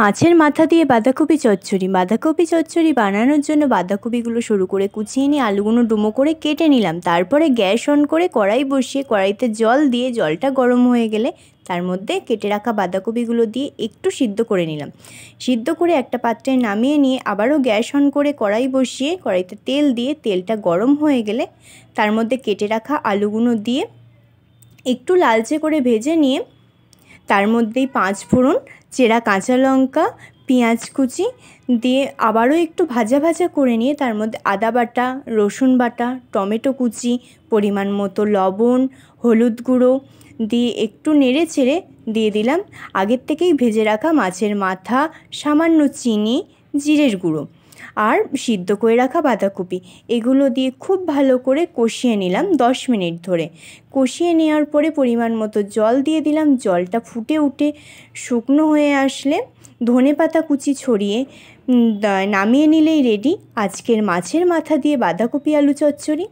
মাছের মাথা দিয়ে বাঁধাকপি চচ্চড়ি। বাঁধাকপি চচ্চড়ি বানানোর জন্য বাঁধাকপিগুলো সরু করে কুচিয়ে নিয়ে আলুগুলো ডুমো করে কেটে নিলাম। তারপরে গ্যাস অন করে কড়াই বসিয়ে কড়াইতে জল দিয়ে জলটা গরম হয়ে গেলে তার মধ্যে কেটে রাখা বাঁধাকপিগুলো দিয়ে একটু সিদ্ধ করে নিলাম। সিদ্ধ করে একটা পাত্রে নামিয়ে নিয়ে আবারও গ্যাস অন করে কড়াই বসিয়ে কড়াইতে তেল দিয়ে তেলটা গরম হয়ে গেলে তার মধ্যে কেটে রাখা আলুগুলো দিয়ে একটু লালচে করে ভেজে নিয়ে তার মধ্যেই 5 ফোড়ন, চেরা কাঁচা লঙ্কা, পেঁয়াজ কুচি দিয়ে আবারও একটু ভাজা ভাজা করে নিয়ে তার মধ্যে আদা বাটা, রসুন বাটা, টমেটো কুচি, পরিমাণ মতো লবণ, হলুদ গুঁড়ো দিয়ে একটু নেড়ে চেড়ে দিয়ে দিলাম আগের থেকেই ভেজে রাখা মাছের মাথা, সামান্য চিনি, জিরের গুঁড়ো আর সিদ্ধ করে রাখা বাঁধাকপি। এগুলো দিয়ে খুব ভালো করে কষিয়ে নিলাম 10 মিনিট ধরে। কষিয়ে নেওয়ার পরে পরিমাণ মতো জল দিয়ে দিলাম। জলটা ফুটে উঠে শুকনো হয়ে আসলে ধনেপাতা কুচি ছড়িয়ে নামিয়ে নিলেই রেডি আজকের মাছের মাথা দিয়ে বাঁধাকপি আলু চচ্চড়ি।